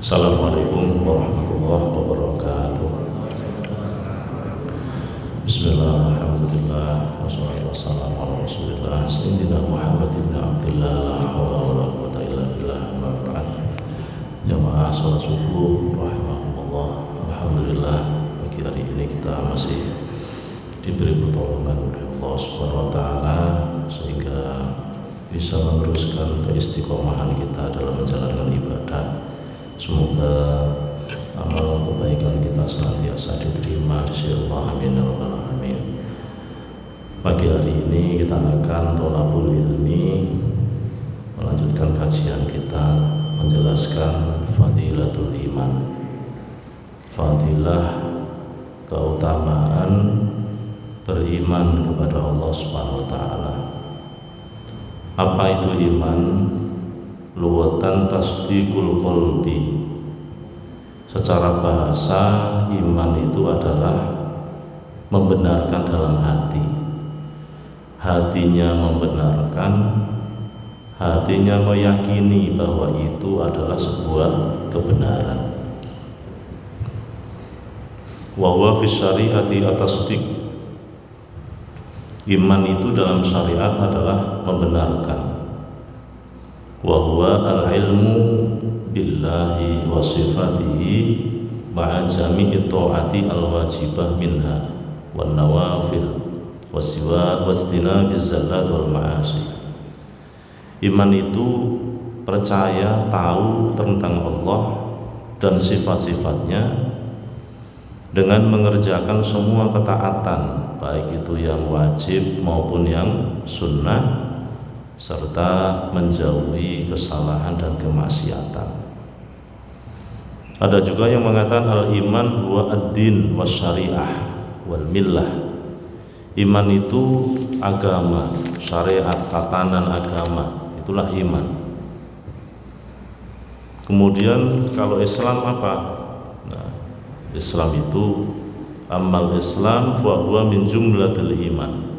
Assalamualaikum warahmatullahi wabarakatuh. Bismillahirrahmanirrahim. Wassalatu wassalamu ala Rasulillah Sayyidina Muhammad ibn Abdillah, la haula wala quwwata illa billah, amma ba'd. Jamaah salat subuh rahimakumullah. Alhamdulillah, pagi hari ini kita masih diberi pertolongan oleh Allah Subhanahu wa taala sehingga bisa meneruskan keistiqomahan kita dalam menjalankan ibadah. Semoga amal kebaikan kita senantiasa diterima di sisi Allah, amin ya rabbal alamin. Pagi hari ini kita akan tholabul ilmi, melanjutkan kajian kita menjelaskan fadilatul iman, fadilah keutamaan beriman kepada Allah Subhanahu wa taala. Apa itu iman? Luwatan tasdiqul qalbi. Secara bahasa, iman itu adalah membenarkan dalam hati. Hatinya membenarkan, hatinya meyakini bahwa itu adalah sebuah kebenaran. Wa huwa fi syariati at-tasdiq. Iman itu dalam syariat adalah membenarkan. Wa huwa al-ilmu billahi wa sifatihi ma'a jami'i ta'ati al-wajibah minha wan nawafil wasiwa wastinabiz zallat wal ma'asi. Iman itu percaya, tahu tentang Allah dan sifat-sifatnya dengan mengerjakan semua ketaatan, baik itu yang wajib maupun yang sunnah, serta menjauhi kesalahan dan kemaksiatan. Ada juga yang mengatakan al-iman huwa ad-din was syariah wal millah. Iman itu agama, syariat, tatanan agama, itulah iman. Kemudian kalau Islam apa? Nah, Islam itu amal Islam fa huwa min jumlatil iman.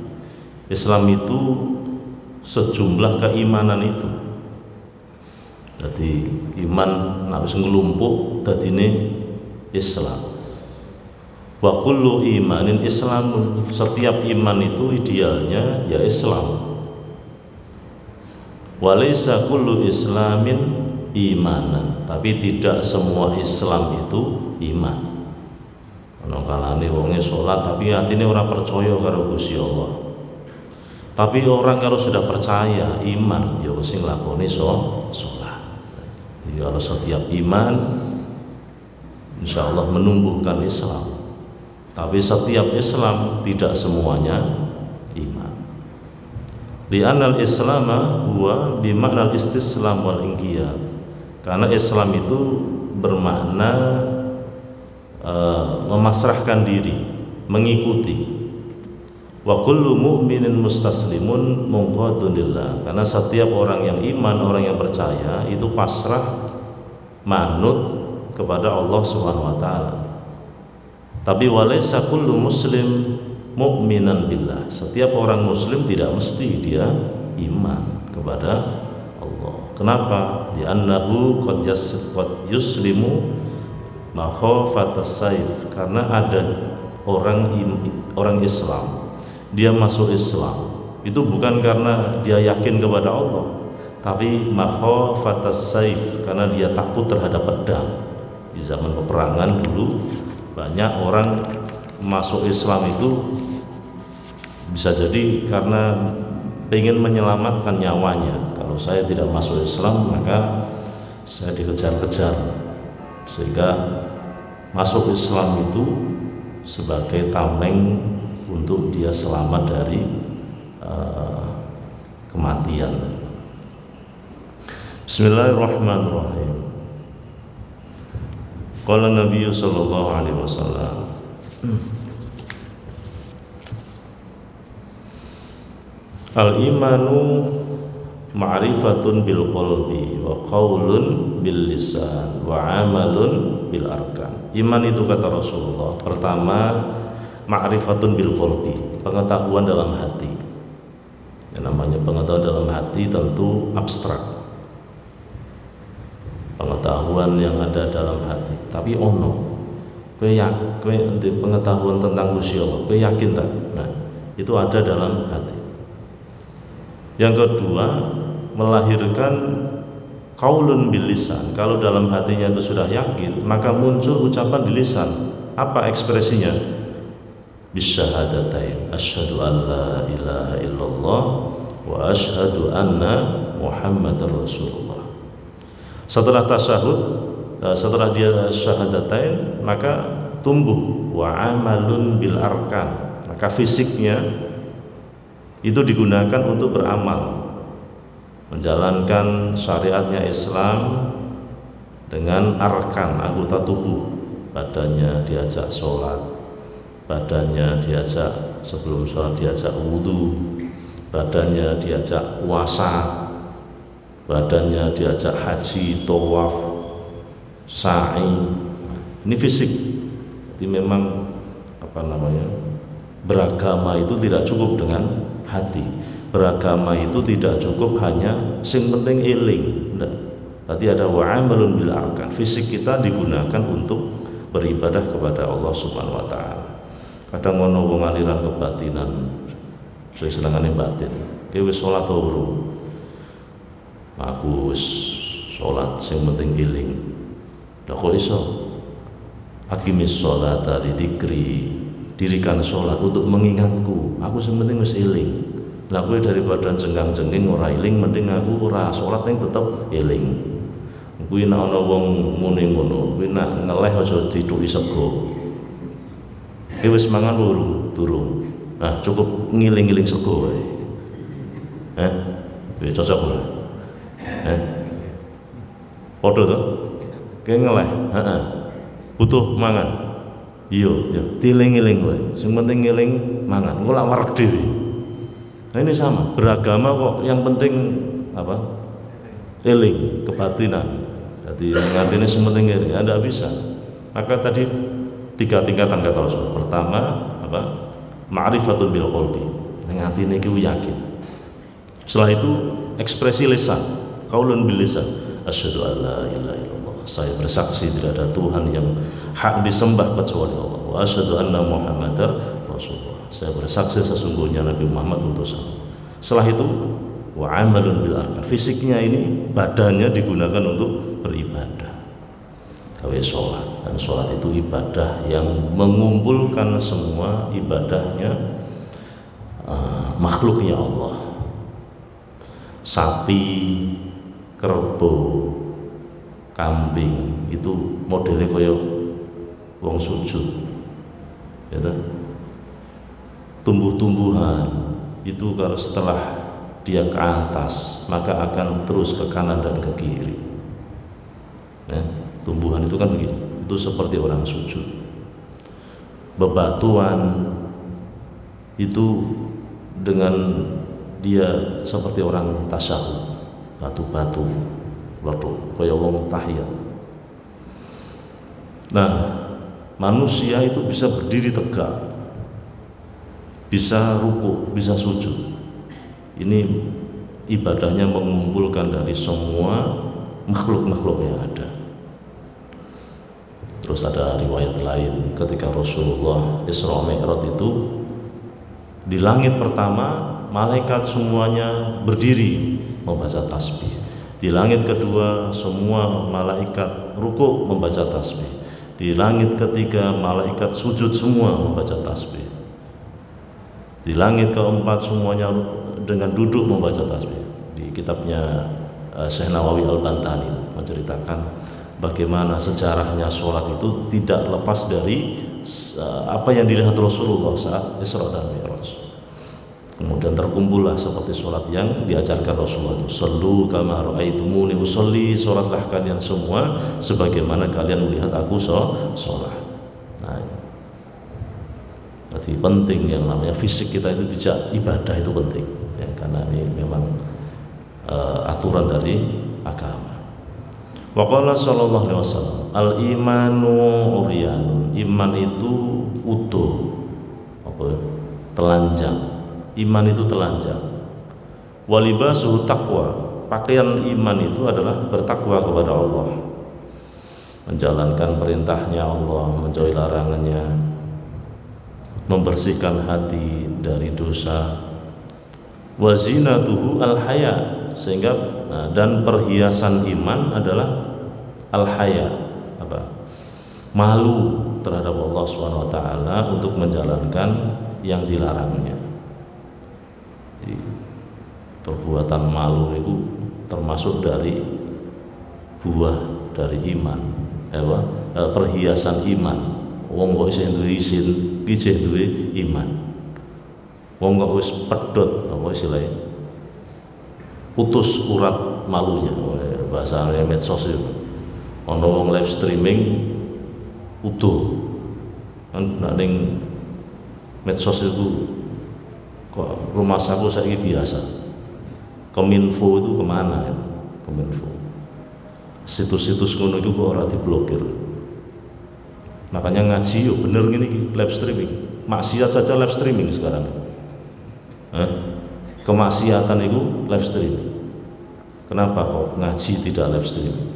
Islam itu sejumlah keimanan itu. Jadi iman nek wis nglumpuk dadine Islam. Wa kullu imanin islamun. Setiap iman itu idealnya ya Islam. Wa laisa kullu islamin imanan. Tapi tidak semua Islam itu iman. Ono kalane wonge salat tapi atine ora percaya karo Gusti Allah. Tapi orang kalau sudah percaya iman, ya wis nglakoni salat. Ya kalau setiap iman insyaallah menumbuhkan Islam. Tapi setiap Islam tidak semuanya iman. Li'anal Islama huwa bima'nal istislam wal inqiyad. Karena Islam itu bermakna memasrahkan diri, mengikuti. Wa kullu mu'minin mustaslimun munqadun lillah. Karena setiap orang yang iman, orang yang percaya itu pasrah, manut kepada Allah Subhanahu wa taala. Tapi walaysa kullu muslim mu'minan billah. Setiap orang muslim tidak mesti dia iman kepada Allah. Kenapa? Li'annahu qad yuslimu makhafatas saif. Karena ada orang Islam, dia masuk Islam itu bukan karena dia yakin kepada Allah, tapi makhafatas saif, karena dia takut terhadap pedang. Di zaman peperangan dulu banyak orang masuk Islam itu bisa jadi karena ingin menyelamatkan nyawanya. Kalau saya tidak masuk Islam maka saya dikejar-kejar, sehingga masuk Islam itu sebagai tameng untuk dia selamat dari kematian. Bismillahirrahmanirrahim. Qala Nabi sallallahu alaihi wasallam, al-imanu ma'rifatun bil qalbi wa qaulun bil lisan wa amalun bil arkan. Iman itu kata Rasulullah pertama ma'rifatun bil qalbi, pengetahuan dalam hati. Yang namanya pengetahuan dalam hati tentu abstrak. pengetahuan yang ada dalam hati. Tapi ono, kowe pengetahuan tentang Gusti Allah, kowe yakin tak? Nah, itu ada dalam hati. Yang kedua, melahirkan qaulun bil lisan. Kalau dalam hatinya itu sudah yakin, maka muncul ucapan di lisan. Apa ekspresinya? Bisyahadatain, asyhadu an la ilaha illallah wa asyhadu anna Muhammadar Rasulullah. Setelah tasyahud, setelah dia syahadatain, maka tumbuh wa amalun bil arkan. Maka fisiknya itu digunakan untuk beramal, menjalankan syariatnya Islam dengan arkan, anggota tubuh. Badannya diajak sholat, badannya diajak sebelum sholat diajak wudhu, badannya diajak puasa, badannya diajak haji, tawaf, sa'i. Ini fisik. Jadi memang beragama itu tidak cukup dengan hati. Beragama itu tidak cukup hanya sing penting eling. Tadi ada wa'amalun bil arkan. Fisik kita digunakan untuk beribadah kepada Allah Subhanahu wa taala. Kadang ono wong aliran kebatinan, sing senengane batin. Kowe wis salat ta urung? Aku wis salat, sing penting eling. Lah kok iso? Aqimis sholata li dzikri. Dirikan sholat untuk mengingatku. Aku sing penting wis eling. Lah kowe daripada jenggang-jengking ora eling, mending aku ora salat ning tetep eling. Kuwi nek ana wong muni ngono, kuwi nek ngeleh aja dituki sego. Kowe wis mangan urung? Durung. Nah, cukup ngiling-ngiling sego wae. Kowe cocok ora? Padha to? Kowe ngeleh, butuh mangan. Iya, dieling-eling wae. Sing penting ngeling mangan. Engko lak wareg dhewe. Nah ini sama, beragama kok yang penting apa? Eling, kebatinan. Jadi ngatine sementing eling, Anda bisa. Maka tadi 3 tingkatan kata Rasul. Pertama apa? Ma'rifatul bil qalbi. Ngatine iki yakin. Setelah itu ekspresi lisan, qaulun bil lisan. Asyhadu an la ilaha illallah. Saya bersaksi tidak ada Tuhan yang hak disembah kecuali Allah. Wa asyhadu anna Muhammadar Rasulullah. Saya bersaksi sesungguhnya Nabi Muhammad utusan. Setelah itu wa amalun bil arkan. Fisiknya ini, badannya digunakan untuk beribadah. Gawe sholat, dan sholat itu ibadah yang mengumpulkan semua ibadahnya makhluknya Allah. Sapi, kerbau, kambing itu modelnya kaya wong sujud, ya toh? Tumbuh-tumbuhan itu kalau setelah dia ke atas maka akan terus ke kanan dan ke kiri. Tumbuhan itu kan begini, itu seperti orang sujud. Bebatuan itu dengan dia seperti orang tasyahud, batu-batu waduh kaya wong tahiyat. Nah, manusia itu bisa berdiri tegak, bisa ruku, bisa sujud. Ini ibadahnya mengumpulkan dari semua makhluk-makhluk yang ada. Terus ada riwayat lain ketika Rasulullah Isra Mi'raj itu di langit pertama malaikat semuanya berdiri membaca tasbih. Di langit kedua semua malaikat ruku membaca tasbih. Di langit ketiga malaikat sujud semua membaca tasbih. Di langit keempat semuanya dengan duduk membaca tasbih. Di kitabnya Syekh Nawawi Al-Bantani menceritakan bagaimana sejarahnya sholat itu tidak lepas dari apa yang dilihat Rasulullah saat Isra dan Mi'raj. Kemudian terkumpullah seperti sholat yang diajarkan Rasulullah itu. Sallu kama ra'aitumuni usolli, sholatlah kalian semua sebagaimana kalian melihat aku sholat. Nah, jadi penting yang namanya fisik kita itu tidak ibadah itu penting ya, karena ini memang aturan dari agama. Wa qala sallallahu alaihi wasallam al-imanu uryan, iman itu utuh, telanjang. Iman itu telanjang. Walibasuhu taqwa, pakaian iman itu adalah bertakwa kepada Allah, menjalankan perintahnya Allah, menjauhi larangannya, membersihkan hati dari dosa. Wa zinatuhu al-haya, sehingga dan perhiasan iman adalah al-haya, apa? Malu terhadap Allah Subhanahu wa taala untuk menjalankan yang dilarangnya. Jadi, perbuatan malu itu termasuk dari buah dari iman, perhiasan iman. Wong kok isih duwe isin, iki isih duwe iman. Wong kok wis pedhot apa istilahnya? Putus urat malunya, bahasanya medsos itu. Ana wong live streaming utuh. Kan ning medsos itu kok rumah saku saiki biasa. Kominfo itu kemana ya? Kominfo. Situs-situs ngono itu kok ora diblokir. Makanya ngaji yo bener gini live streaming. Maksiat saja live streaming sekarang. Kemaksiatan itu live streaming. Kenapa kok ngaji tidak live streaming?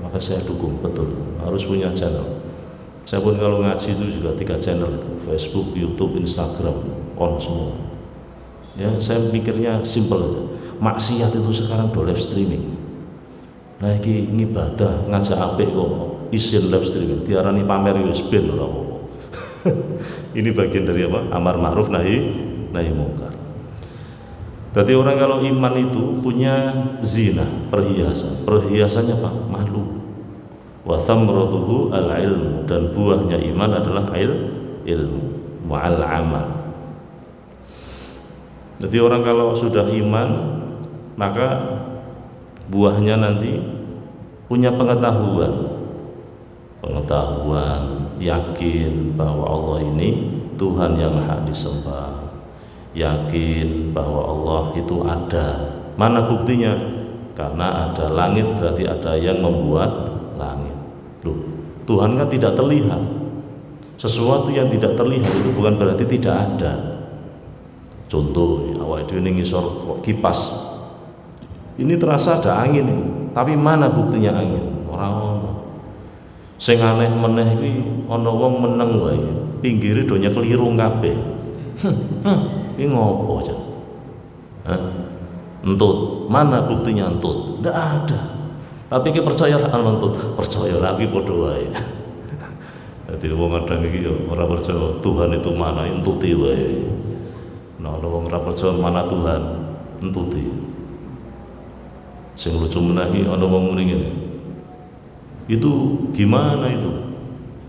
Maka saya dukung betul, harus punya channel. Saya pun kalau ngaji itu juga 3 channel itu, Facebook, YouTube, Instagram, on semua. Ya, saya pikirnya simpel aja. Maksiat itu sekarang do live streaming. Nah, iki ngibadah ngajak apik kok isin live streaming. Diarani pamer wis ben ora apa-apa. Ini bagian dari apa? Amar ma'ruf nahi munkar. Jadi orang kalau iman itu punya zina, perhiasan. Perhiasannya apa? Malu. Wa thamratuhu al-ilmu, dan buahnya iman adalah ilmu ma'al amal. Jadi orang kalau sudah iman, maka buahnya nanti punya pengetahuan, yakin bahwa Allah ini Tuhan yang hak disembah, yakin bahwa Allah itu ada. Mana buktinya? Karena ada langit, berarti ada yang membuat langit. Loh, Tuhan kan tidak terlihat. Sesuatu yang tidak terlihat itu bukan berarti tidak ada. Contoh, awak itu ini ngisor kipas, ini terasa ada angin ini, tapi mana buktinya angin? Orang sing aneh meneh iki ana wong meneng wae, pinggire do nyekeliru kabeh. Iki ngopo aja? Entut, mana buktinya entut? Ndak ada. Tapi ki percaya entut, percaya lagi padha wae. Dadi wong kadang iki yo ora percaya Tuhan itu mana, entuti wae. Nah, wong ora percaya mana Tuhan, entuti. Sing lucu menahi ana wong muni ngene. Itu gimana itu?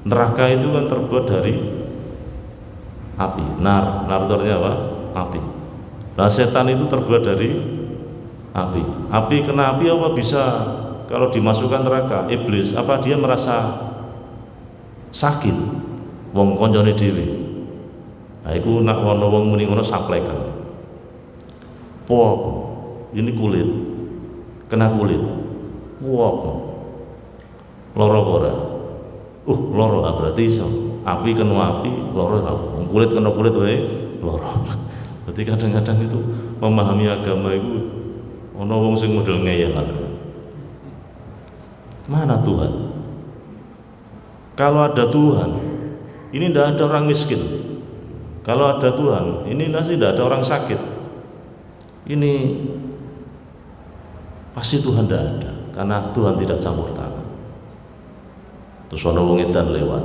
Neraka itu kan terbuat dari api, nar itu artinya apa? Api. Nah, setan itu terbuat dari api. Api kena api apa bisa kalau dimasukkan neraka? Iblis apa dia merasa sakit? Wong koncone dhewe. Nah, iku nak ana wong muni ngono saplekan. Pok, ini kulit. Kena kulit. Pok. Loro ora. Loro berarti iso. Api kena api, loro ora. Kulit kena kulit wae, loro. Berarti kadang-kadang itu memahami agama itu ana wong sing model ngeyelan. Mana Tuhan? Kalau ada Tuhan, ini tidak ada orang miskin. Kalau ada Tuhan, ini pasti tidak ada orang sakit. Ini pasti Tuhan tidak ada, karena Tuhan tidak campur tangan. Terus ada wong edan lewat.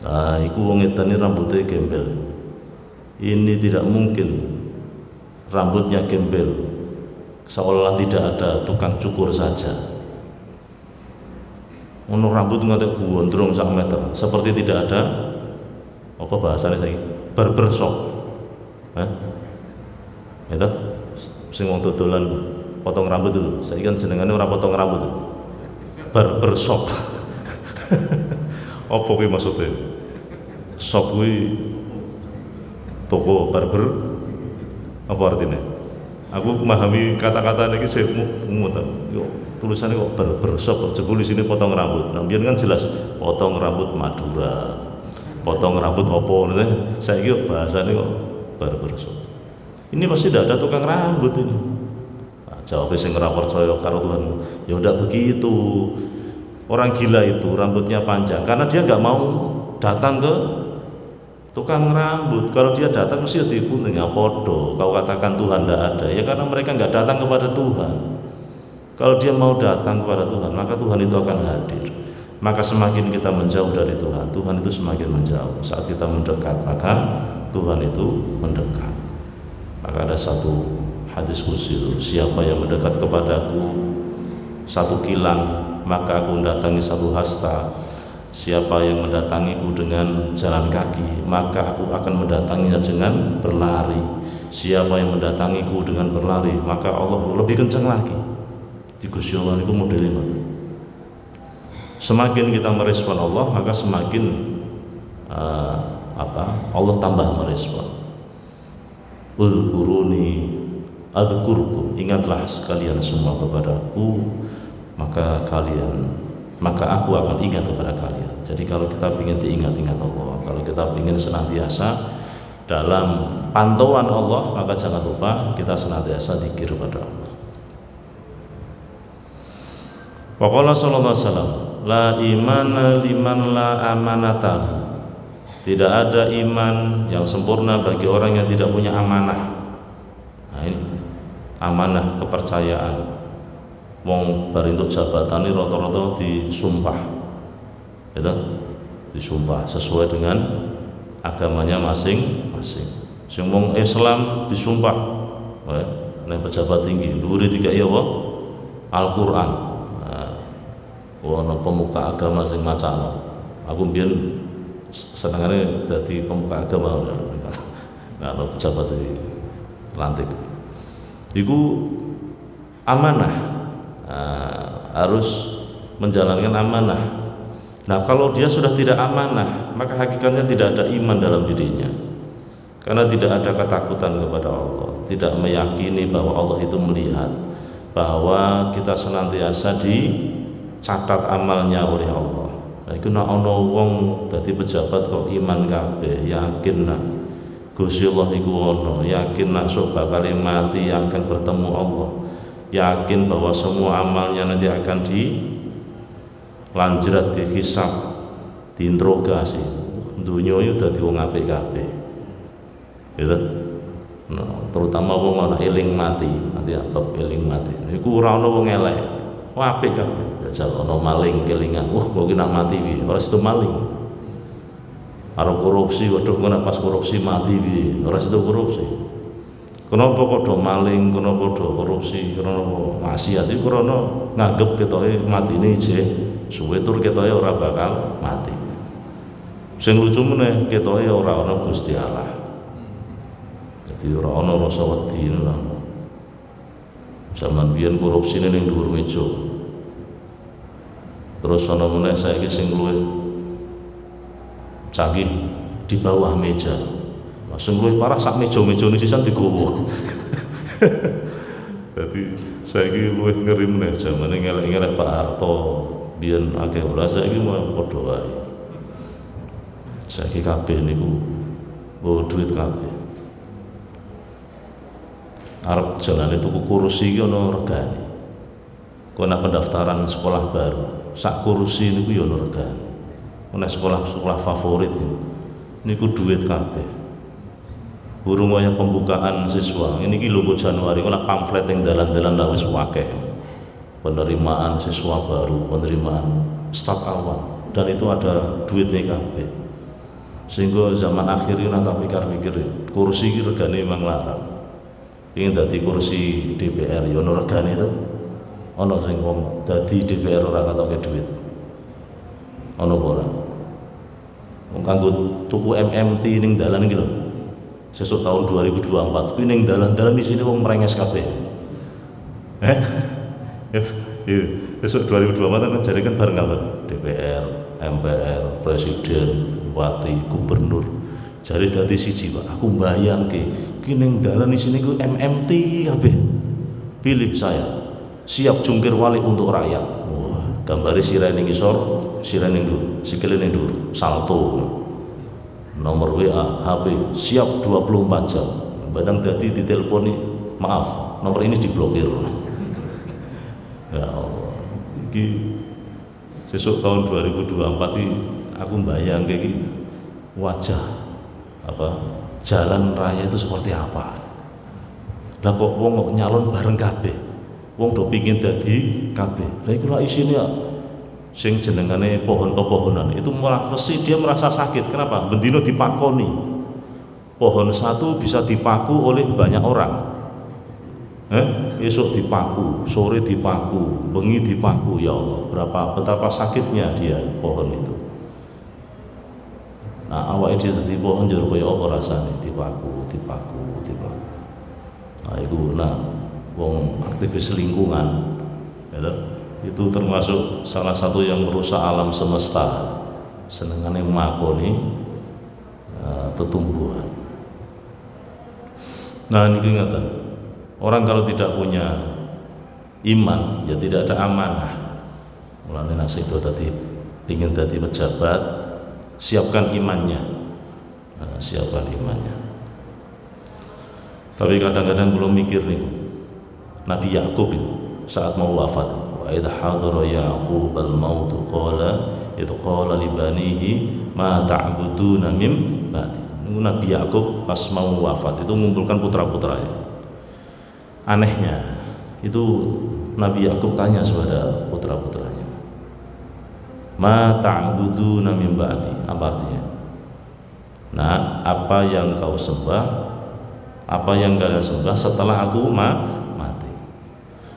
Nah, iku wong edan ini rambutnya gembel. Ini tidak mungkin rambutnya gembel, seolah tidak ada tukang cukur saja. Ono rambut ngantek gondrong sak meter, seperti tidak ada apa bahasanya saya barbershop. Itu sing wong dodolan potong rambut itu, saya kan jenengane ora potong rambut itu. Barbershop. Apa kuwi maksudnya? Shop kuwi toko barber apa artinya? Aku memahami kata-kata ini saya tulisannya kok barbershop, jebul di sini potong rambut. Nah, biar kan jelas potong rambut Madura, potong rambut opo, saya kira bahasanya kok barbershop. Ini pasti tidak ada tukang rambut ini. Jawabnya sing ora percaya karo Tuhan. Ya udah begitu. Orang gila itu rambutnya panjang karena dia nggak mau datang ke tukang rambut. Kalau dia datang mesti diikuti ya podo. Kau katakan Tuhan tidak ada, ya karena mereka nggak datang kepada Tuhan. Kalau dia mau datang kepada Tuhan, maka Tuhan itu akan hadir. Maka semakin kita menjauh dari Tuhan, Tuhan itu semakin menjauh. Saat kita mendekat, maka Tuhan itu mendekat. Maka ada satu hadis qudsi, siapa yang mendekat kepadaku satu kilan, maka aku mendatangi satu hasta. Siapa yang mendatangiku dengan jalan kaki, maka aku akan mendatanginya dengan berlari. Siapa yang mendatangiku dengan berlari, maka Allah lebih kencang lagi. Di Gusti Allah itu modelnya. Semakin kita merespon Allah, maka semakin Allah tambah merespon. Udhkuruni adzkurkum, ingatlah sekalian semua kepadaku, maka aku akan ingat kepada kalian. Jadi kalau kita ingin diingat-ingat Allah, kalau kita ingin senantiasa dalam pantauan Allah, maka jangan lupa kita senantiasa dzikir kepada Allah. Wa qala sallallahu alaihi wasallam, la imana liman la amanata. Tidak ada iman yang sempurna bagi orang yang tidak punya amanah. Nah ini amanah, kepercayaan. Wong barintuk jabatan ini rata-rata disumpah, gitu? Disumpah sesuai dengan agamanya masing-masing. Sing wong Islam disumpah, nek pejabat tinggi, dhuwure dikai apa? Al-Qur'an. Ono pemuka agama sing macano. Aku mbiyen senengane dadi pemuka agama. Kalau pejabat lantik. Iku amanah. Harus menjalankan amanah. Nah kalau dia sudah tidak amanah, maka hakikatnya tidak ada iman dalam dirinya, karena tidak ada ketakutan kepada Allah, tidak meyakini bahwa Allah itu melihat, bahwa kita senantiasa dicatat amalnya oleh Allah. Nah itu nak ono wong dadi pejabat kok iman kabeh, yakin nak Gusti Allah iku ono, yakin nak sok bakal mati akan bertemu Allah, yakin bahwa semua amalnya nanti akan dilanjrat, dihisab, diinterogasi. Dunia itu dadi wong apik kabeh, gitu. Nah, terutama wong ana eling mati, nanti bab eling mati. Niku ora ana wong elek, apik kabeh. Jajal ana maling kelingan, kok ki nak mati piye? Ora sido maling. Arep korupsi, waduh kok pas korupsi mati piye? Ora sido korupsi. Kenapa kok do maling, kenapa do korupsi, kenapa maksiat iki karena nganggep ketoke matine isih suwe tur ketoke ora bakal mati. Sing lucu meneh ketoke ora ana Gusti Allah. Dadi ora ana rasa wedi lho. Zaman biyen korupsine ning dhuwur meja. Terus ana meneh saiki sing luwih canggih di bawah meja. Langsung luwih parah sak meja-mejane sisan digowo. Dadi saiki luwih ngeri meneh zamane ngelek-ngelek Pak Harto biyen akeh ora, saiki mau padha wae. Saiki kabeh niku bawa duit kabeh. Arep jalane tuku kursi iki ana regane. Kok nak pendaftaran sekolah baru, sak kursi niku ya ana regane. Ana sekolah favorit niku duit kabeh. Burung wayah pembukaan siswa ini ki lho Januari kok pamflet yang dalan-dalan lah wis akeh. Penerimaan siswa baru, penerimaan staf awal, dan itu ada duitnya kabeh. Sehingga zaman akhir ini tak pikir-pikir kursi ki regane memang larang. Ingin dadi kursi DPR ya ono regane itu. Ono sing ngomong dadi DPR ora ngatoke duit. Ono apa ora? Wong kanggo tuku MMT ning dalan iki lho. Sesuk tahun 2024 kuwi ning dalan-dalan isine wong merenges kabeh. Besok 2024 kan jare kan bareng apa? DPR, MPR, presiden, bupati, gubernur. Jare dadi siji, Pak. Aku mbayangke ki ning dalan isine ku MMT kabeh. Pilih saya. Siap jungkir balik untuk rakyat. Wah, gambare sirah ning ngisor, sirah ning dhuwur, sikile ning dhuwur, salto. Nomor WA, HP siap 24 jam. Badang dadi diteleponi, maaf, nomor ini diblokir. Ya Allah, iki sesuk tahun 2024 iki aku bayang kayak wajah apa jalan raya itu seperti apa. Lah kok wong kok nyalon bareng kabeh. Wong do pingin dadi kabeh. Lah iku lak isine sing jenengane pohon-pepohonan itu malah mesti dia merasa sakit. Kenapa? Bendino dipakoni. Pohon satu bisa dipaku oleh banyak orang. Esok dipaku, sore dipaku, bengi dipaku, ya Allah, betapa sakitnya dia pohon itu. Nah, awake dhewe dadi pohon jero kaya apa rasane dipaku. Nah, iku wong aktivis lingkungan ya, itu termasuk salah satu yang merusak alam semesta, senengane makoni tetumbuhan. Nah, ini ingatan, orang kalau tidak punya iman ya tidak ada amanah. Mulane nek sing dadi ingin dadi pejabat, siapkan imannya. Siapkan imannya. Tapi kadang-kadang belum mikir nih, Nabi Yakub saat mau wafat, wa idh hadara Yaqub al-maut qala li banihi ma ta'buduna min ba'di. Nabi Yakub pas mau wafat itu mengumpulkan putra-putranya. Anehnya itu Nabi Yakub tanya kepada putra-putranya, ma ta'buduna min ba'di, apa artinya? Nah, apa yang kau sembah, apa yang kalian sembah setelah aku mati.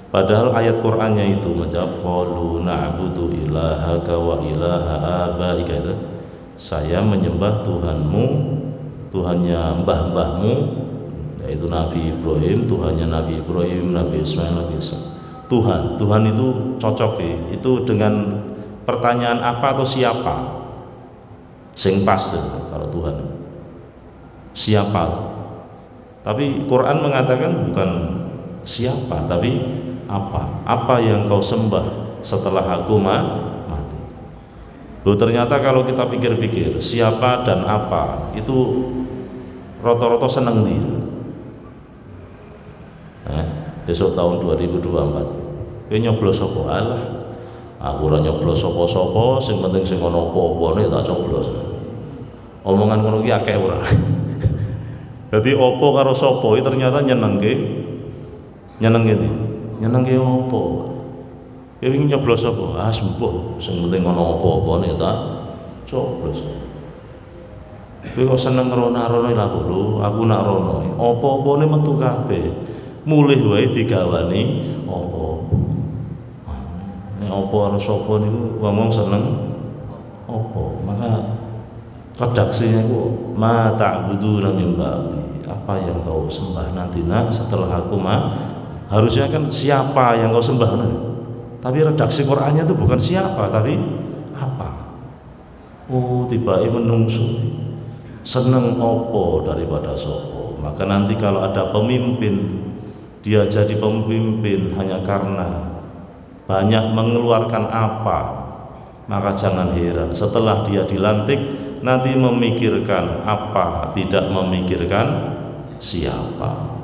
Padahal ayat Qur'annya itu menjawab qalu na'budu ilahaka wa ilaha abaika, saya menyembah Tuhanmu, Tuhannya mbah-mbahmu, yaitu Nabi Ibrahim, Tuhannya Nabi Ibrahim, Nabi Ismail, Nabi Isa. Tuhan itu cocok itu dengan pertanyaan apa atau siapa sing pas kalau Tuhan siapa. Tapi Quran mengatakan bukan siapa tapi apa yang kau sembah setelah aku mati. Loh, ternyata kalau kita pikir-pikir siapa dan apa itu roto-roto seneng dia. Besok tahun 2024 ini nyoblos apa? Alah, aku ora nyoblos sapa-sapa, sing penting sing ana apa-apane tak coblos. Omongan ngono ki akeh ora. Dadi opo karo sapa iki ternyata nyenengke opo. Ya wingi nyoblos apa? Sembuh, sing penting ana apa-apane tak coblos. Kowe kok seneng rono-rono lha lho, aku nak rono. Apa-apane metu kabeh. Mulih wae digawani apa-apa. Nek apa karo sapa niku wong seneng apa. Maka redaksinya itu ma ta'buduna min ba'di, apa yang kau sembah nanti setelah aku harusnya kan siapa yang kau sembah tapi redaksi Qur'annya itu bukan siapa tapi apa. Oh, tiba-tiba menungso seneng opo daripada sopo. Maka nanti kalau ada pemimpin dia jadi pemimpin hanya karena banyak mengeluarkan apa, maka jangan heran setelah dia dilantik nanti memikirkan apa, tidak memikirkan siapa.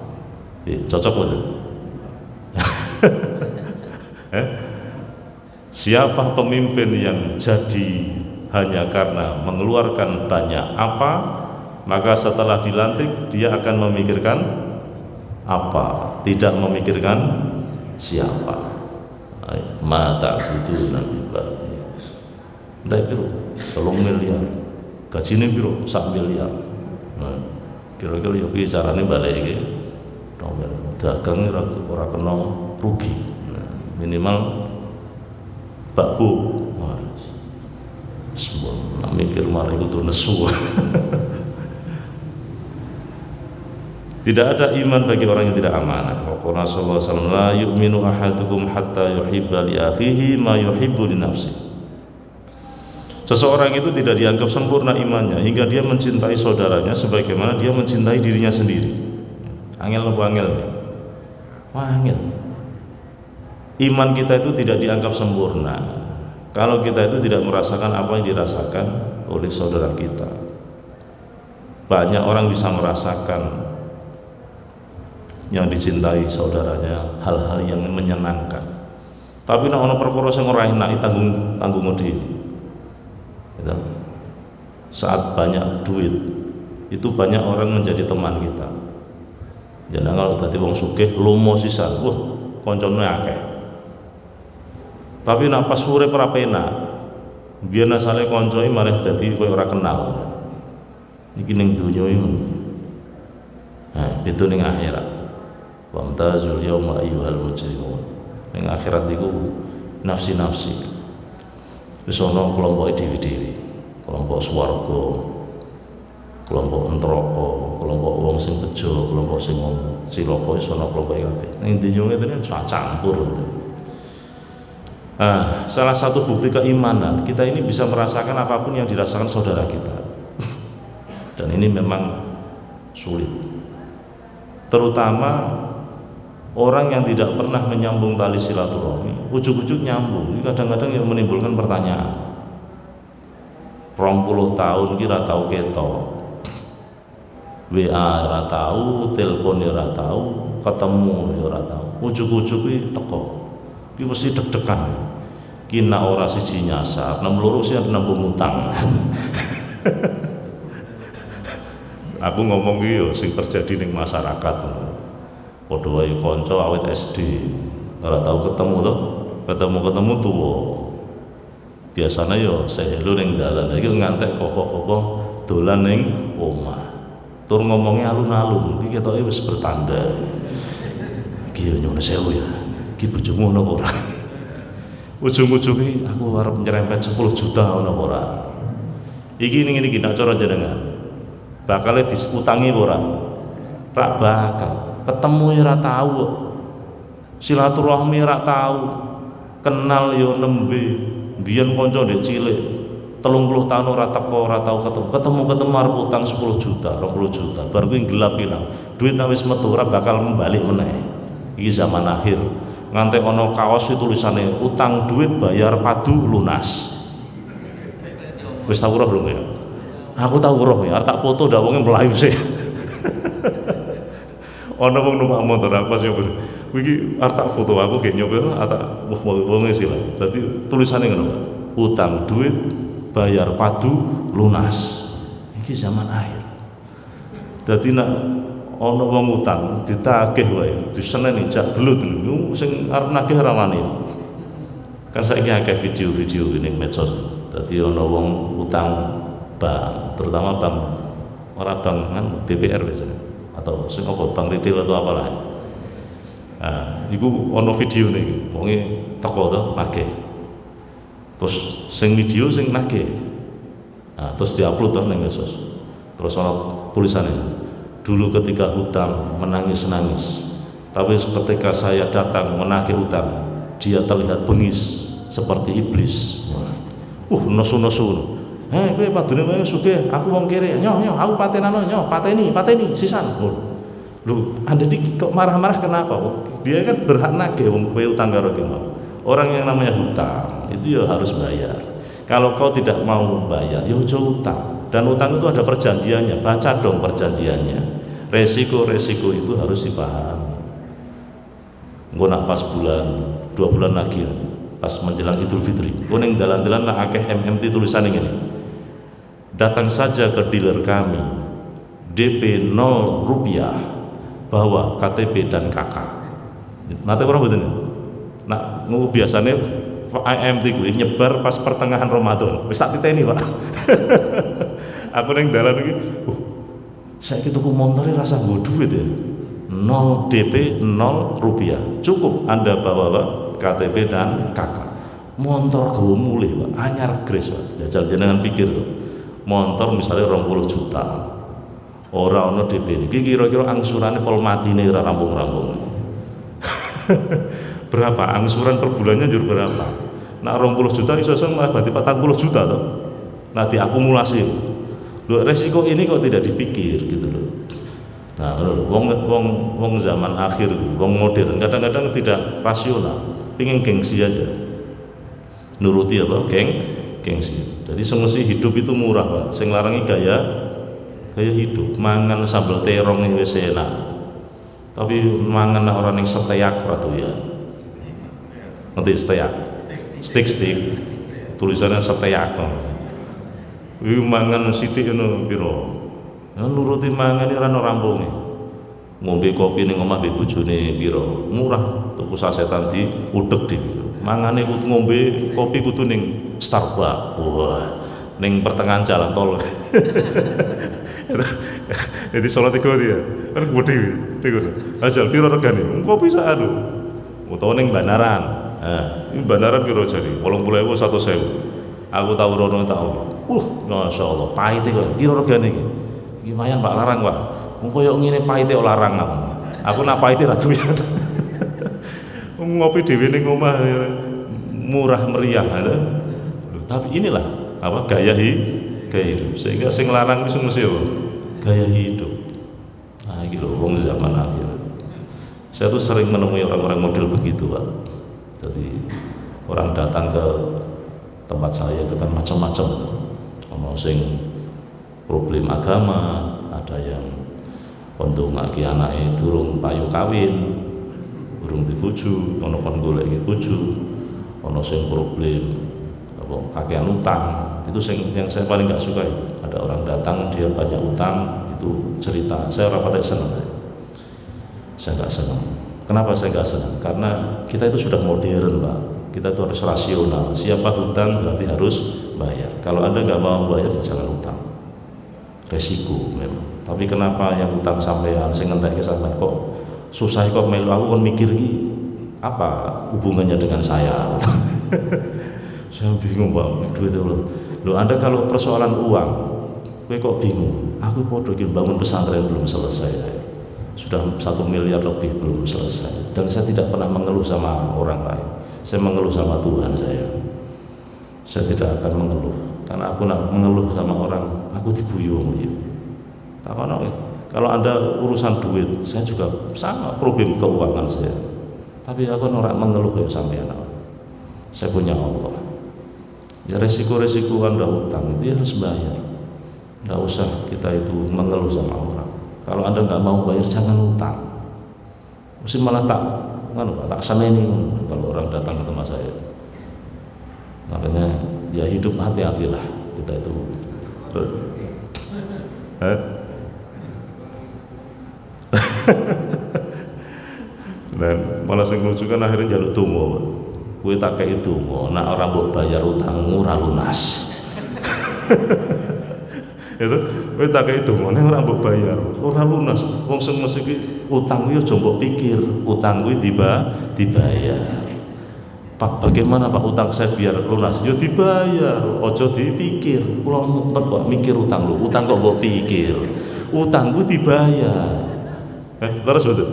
Cocok betul? Siapa pemimpin yang jadi hanya karena mengeluarkan banyak apa, maka setelah dilantik dia akan memikirkan apa, tidak memikirkan siapa. Ma ta'buduna min ba'di. Entah piro 3 miliar. Gajine piro? 1 miliar. Nah, kira-kira ya piye carane baleke? Dagang ora kena rugi. Nah, minimal bakbo. Wah. Semua mikir malah kudu nesu. Tidak ada iman bagi orang yang tidak amanah. Wa qala sallallahu alaihi wasallam la yu'minu ahadukum hatta yuhibba li akhihi ma yuhibbu li nafsihi. Seseorang itu tidak dianggap sempurna imannya hingga dia mencintai saudaranya sebagaimana dia mencintai dirinya sendiri. Angel apa angel? Wah, angel. Iman kita itu tidak dianggap sempurna kalau kita itu tidak merasakan apa yang dirasakan oleh saudara kita. Banyak orang bisa merasakan yang dicintai saudaranya hal-hal yang menyenangkan, Tapi nek ana perkara sing ora enak tanggung dhewe. Gitu. Saat banyak duit, itu banyak orang menjadi teman kita. Jangan kalau dadi wong sugih lomo sisan, wah koncone akeh. Tapi nek pas urip ora penak, biyen asale kancane malah dadi koyo ora kenal. Iki ning donya iki. Nah, itu ning akhirat. Wamtazul yauma ayyuhal mujrimun. Ning akhirat iku nafsi-nafsi. Wis ana kelompoke dhewe-dhewe. Kelompok swarga, kelompok neraka, kelompok wong sing bejo, kelompok sing cilaka, wis ana kelompoke kabeh. Ning donya ngene campur. Salah satu bukti keimanan kita ini bisa merasakan apapun yang dirasakan saudara kita. Dan ini memang sulit. Terutama orang yang tidak pernah menyambung tali silaturahmi, ujuk-ujuk nyambung, kadang-kadang yang menimbulkan pertanyaan. 20 tahun kira tahu ketok, WA ora tahu, telepon ora tahu, ketemu ora tahu, ujuk-ujuk iki teko. Iki mesti deg-degan. Ki nek ora siji nyasar, nang loro sing nambung utang. Aku ngomong iki yo sing terjadi ning masyarakat. Padha wae kanca awit SD, ora tau ketemu to, ketemu tuwa. Biasanya yo sehelu ning dalan iki ngantek kokoh-kokoh dolan ning omah. Tur ngomongnya alun-alun, iki ketoke wis bertanda. Iki yo nyuwun sewu ya. Iki bojomu ono apa ora? Ujung-ujunge aku arep nyerempet 10 juta ono apa ora? Iki ning iki nek cara jenengan. Bakale diutangi apa ora? Rak bakal. Ketemu ora tahu, silaturahmi ora tahu, kenal yo nembe, biyen kanca ndek cilik 30 tahun ora teko, ora tahu ketemu arep utang 10 juta, 20 juta, bar kuwi gelap ilang, duit wis metu ora bakal balik meneh. Iki zaman akhir, nganti ana kaos tulisane utang duit bayar padu lunas. Wis tau roh ya? Aku tau roh ya, arep tak foto ndak wonge mlayu sih. Ana wong numpak motor apa sih iki arep tak foto aku ge nyoba tak wong sila. Dadi tulisane ngono, Pak. Utang duit bayar padu lunas. Iki zaman akhir. Dadi nek ana wong utang ditagih wae, diseneni jak belut sing arep nagih ora wani. Kan saiki akeh video-video ning medsos. Dadi ana wong utang bank, terutama bank ora bank kan BPR biasanya. Atau sing apa bank retail atau apalah. Nah, iku ono video nih, wonge teko to nagih. Terus sing video sing nagih. Nah, terus diupload to ning medsos. Terus ono tulisannya, dulu ketika hutang menangis-nangis. Tapi ketika saya datang menagih hutang, dia terlihat bengis seperti iblis. Nesu-nesu. Kowe padune wae sugih, aku wong kere. Nyo, aku patenano, pateni sisan. Lho, Anda kok marah-marah kenapa? Dia kan berhak nagih wong kowe utang karo kowe. Orang yang namanya hutang itu ya harus bayar. Kalau kau tidak mau bayar, ya aja utang. Dan utang itu ada perjanjiannya, baca dong perjanjiannya. Resiko-resiko itu harus dipahami. Engko nak pas bulan 2 bulan lagi pas menjelang Idul Fitri, kuning dalan-dalan nak akeh MMT tulisannya gini. Datang saja ke dealer kami, DP 0 rupiah, bawa KTP dan KK. Nanti orang betul. Nah, biasanya IMT gue nyebar pas pertengahan Ramadan. Wis tak titeni, Pak. Aku neng dalan iki, saiki tuku montore rasa nggo duit ya. 0 DP 0 rupiah. Cukup Anda bawa KTP dan KK. Montor gue mulih, Pak. Anyar gres, Pak. Jajal jenengan pikir tuh. Montor misalnya 20 juta. Ora ono DP ini. Kira-kira angsurannya pol matine ora rampung-rampung. Berapa angsuran per bulannya jur berapa? Nah 20 juta iso-iso malah berarti 40 juta toh. Nah diakumulasi. Loh, resiko ini kok tidak dipikir gitu loh. Nah, wong zaman akhir, wong modern kadang-kadang tidak rasional, pengen gengsi aja. Nuruti apa? Gengsi. Jadi semesti hidup itu murah, Pak. Sing larangi gaya hidup. Mangan sambal terong ini wis enak. Tapi mangan orang yang seteyak ora doyan. Nanti steak, stick, tulisannya steak. Iku mangan sithik ngono pira. Ya nuruti mangan ora ono rampunge. Ngombe kopi ning omah mbek bojone pira? Murah, tuku sasetan di udeg di. Mangane ngombe kopi kudu ning Starbucks. Wah, ning pertengahan jalan tol. Jadi salat iku dia. Kan gede niku. Ajal pira regane? Kopi sak anu. Utawa ning Bandaran. Nah, ini Bandaran pira jare? 80.000 100.000. Aku tahu rono tau. Masyaallah, pahite kok. Pira regane iki? Iki lumayan Pak, larang Pak. Wong koyo ngene pahite kok larang aku. Aku nak pahite ra doyan. Ngopi dhewe ning omah murah meriah ada. Tapi inilah apa gaya hidup. Sehingga sing larang wis mesti apa? Gaya hidup. Nah, iki lho wong zaman akhir. Saya tuh sering menemui orang-orang model begitu, Pak. Jadi orang datang ke tempat saya itu kan macam-macam. Ono sing problem agama, ada yang untuk ngaki anake durung payu kawin, durung dibojo, ono kon golek bojo, ono sing problem apa kakean utang. Itu yang saya paling gak suka itu. Ada orang datang dia banyak utang, itu cerita. Saya ora pada seneng. Saya gak seneng. Kenapa saya gak seneng? Karena kita itu sudah modern, Pak. Kita itu harus rasional. Siapa hutang berarti harus bayar. Kalau Anda nggak mau bayar, ya jangan hutang. Resiko memang. Tapi kenapa yang hutang sampean sing ngentekke sampean kok susah kok melu aku kon mikir iki apa hubungannya dengan saya? Saya bingung, Pak. Duit itu loh. Anda kalau persoalan uang, kowe kok bingung? Aku podo iki bangun pesantren belum selesai. Sudah 1 miliar lebih belum selesai. Dan saya tidak pernah mengeluh sama orang lain. Saya mengeluh sama Tuhan saya. Saya tidak akan mengeluh, karena aku nak mengeluh sama orang, aku diguyung ya. Kalau Anda urusan duit, saya juga sama problem keuangan saya. Tapi aku orang mengeluh kayak sampean. Saya punya Allah. Ya resiko-resiko Anda utang itu harus bayar. Tidak usah kita itu mengeluh sama orang. Kalau Anda nggak mau bayar, jangan utang. Mesti malah tak seneni kalau orang datang ke tempat saya. Makanya ya hidup hati-hatilah kita itu. Dan malah sing lucu kan akhirnya njaluk donga. Kowe tak kei donga, nek ora mbok bayar utangmu ora lunas. Itu kowe tak kei donga nek ora mbok bayar ora lunas. Wong sing mesti iki utang yo aja mbok pikir, utang kuwi dibayar. Pak, bagaimana Pak utang saya biar lunas? Ya dibayar, ojo dipikir. Kula mumet kok mikir utang lho, utang kok mbok pikir. Utang kuwi dibayar. Terus betul.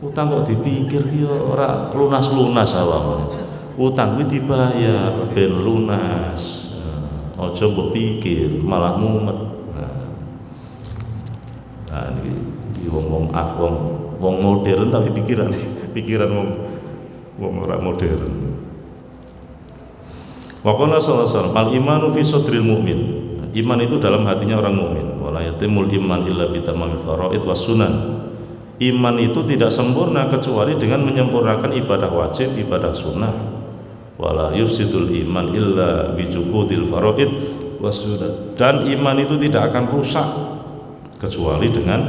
Utang kok dipikir ya ora lunas-lunas awakmu. Utang kuwi dibayar ben lunas. Ojo mbok pikir, malah mumet. Nah, iki wong modern tapi pikiran wong ora modern. Wa qala sallallahu alaihi wasallam al-imanu fi sadril mu'min. Iman itu dalam hatinya orang mukmin. Wala yatimul iman illa bi tamamil faraid was sunan. Iman itu tidak sempurna kecuali dengan menyempurnakan ibadah wajib, ibadah sunnah. Wala yufsidul iman illa bi juhudil faraid was sunan. Dan iman itu tidak akan rusak kecuali dengan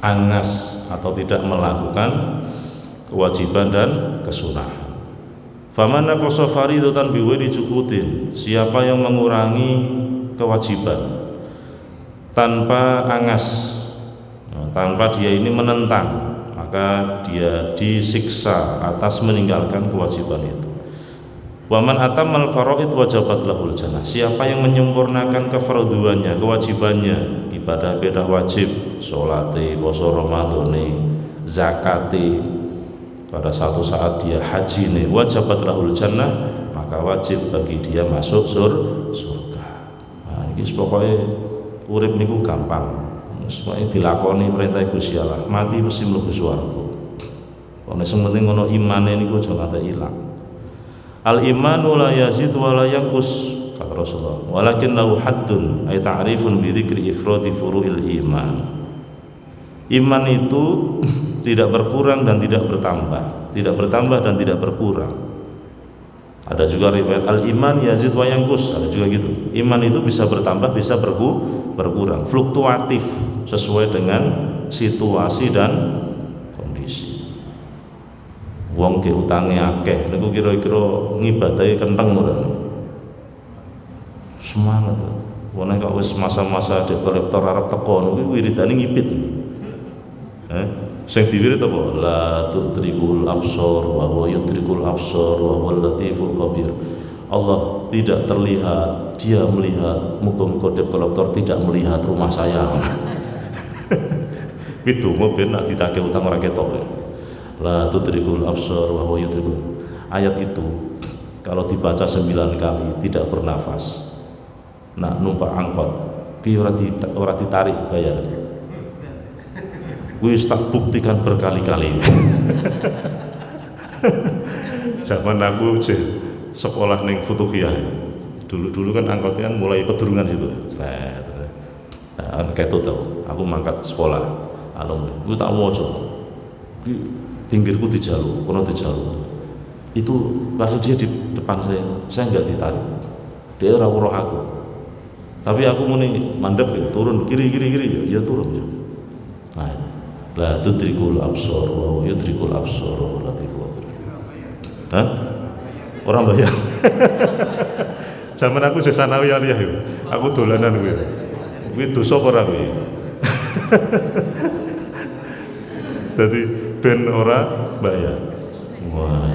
angas atau tidak melakukan kewajiban dan kesunahan. Faman naqasa faridatan biwiri juhudin, siapa yang mengurangi kewajiban tanpa angas, tanpa dia ini menentang, maka dia disiksa atas meninggalkan kewajiban itu. Waman atamal faraid wajabat lahul jannah, siapa yang menyempurnakan kefarduannya, kewajibannya, ibadah wajib, sholate, puasa ramadhane, zakate, pada satu saat dia haji nih, wajabat lahul jannah, maka wajib bagi dia masuk surga. Nah, ini pokoknya urip niku gampang, semuanya dilakoni perintah Gusti Allah, mati mesti mlebu swarga. Ono sing penting ono imane niku aja nganti ilang. Al imanu la yazid wa la yanqus, kata Rasulullah. Walakin lahu haddun, ay ta'rifun bi dzikri ifradi furu'il iman. Iman itu tidak berkurang dan tidak bertambah, tidak bertambah dan tidak berkurang. Ada juga riwayat al-iman yazid wa yanqus, ada juga gitu. Iman itu bisa bertambah, bisa berkurang, fluktuatif sesuai dengan situasi dan kondisi. Wong ke utange akeh niku kira-kira ngibadahi kenteng ora? Semangat. Wong nek wis masa-masa debt collector arep teko niku wiridane ngipit. Sing diwirid apa? La tudrikul absar wa huwa yudrikul absar wa huwal latiful khabir. Allah tidak terlihat, Dia melihat. Muga-muga debt collector tidak melihat rumah saya. Itu mobil nak ditagih utang ora ketok. La tudrikul absar wa huwa yudrikul. Ayat itu kalau dibaca 9 kali tidak bernafas. Nah, numpak angkot ki ora ditarik bayar. Wis tak buktikan berkali-kali. Zaman aku sekolah ning Futuhiyah. Dulu kan angkotnya kan mulai Pedurungan situ. Nah, kayak itu tau. Aku mangkat sekolah. Gue tak waca. Pinggirku dijaluk, kono dijaluk. Itu waktu dia di depan saya nggak ditarik. Dia roh aku. Tapi aku muni mandek ya, turun kiri ya turun. Nah, la tudrikul absar wa yudrikul absar wa latiful khabir. Hah? Orang bayar. Zaman aku sesanawi aliyah yo. Aku dolanan kuwi. Kuwi dosa apa ora kuwi? Dadi ben ora bayar. Wah.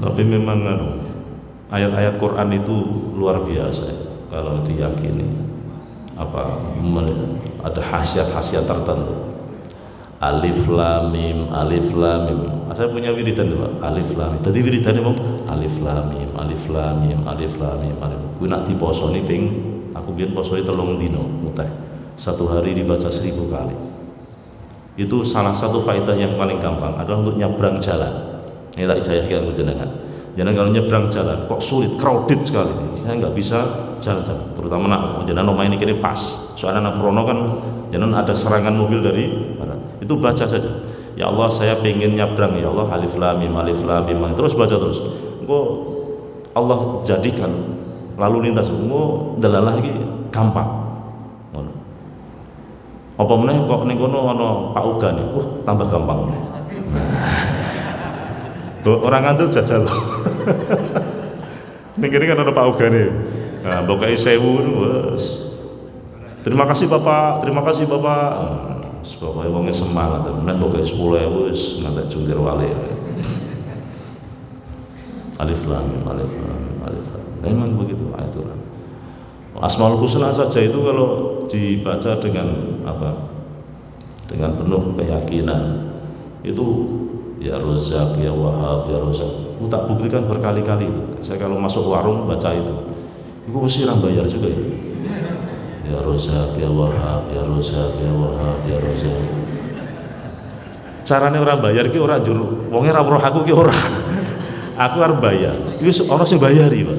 Tapi memang ayat-ayat Quran itu luar biasa kalau diyakini. Ada khasiat-khasiat tertentu. Alif lam mim, alif lam mim. Saya punya wiridan Pak, alif lam mim. Dadi wiridane mong alif lam mim, alif lam mim, alif lam mim. Kuwi nek diposoni ping aku biyen posone 3 dina muteh. Satu hari dibaca 1000 kali. Itu salah satu faedah yang paling gampang adalah untuk nyebrang jalan. Ini tak ijazahkan jenengan. Jangan kalau nyebrang jalan kok sulit, crowded sekali. Saya nggak bisa jalan-jalan. Terutama nak jangan rumah ini kini pas. Soalnya nak Prono kan jangan ada serangan mobil dari barat. Itu baca saja. Ya Allah saya pengen nyebrang ya Allah alif lam mim terus baca terus. Kok Allah jadikan lalu lintas engko delalah iki gampang. Ngono. Apa meneh kok ning kono ana Pak Uga nih. Tambah gampang. Orang ngantuk jajal. Ning kene kan ada Pak Ugane. Nah, bokai 1000 wes. Terima kasih Bapak, terima kasih Bapak. Bapak wonge semangat, men bokai 10.000 wis ngantek jungkir wale. Alif lam mim, alif lam mim, alif lam. Memang begitu ayat Quran. Asmaul Husna saja itu kalau dibaca dengan apa? Dengan penuh keyakinan itu ya Rozak, ya Wahab, ya Rozak. Aku tak buktikan berkali-kali. Saya kalau masuk warung baca itu mesti orang bayar juga ya. Ya Rozak, ya Wahab, ya Rozak, ya Wahab, ya Rozak. Carane orang bayar ki ora njur wonge ra weruh aku ki ora. Aku harus bayar. Wis ana sing bayari, Pak.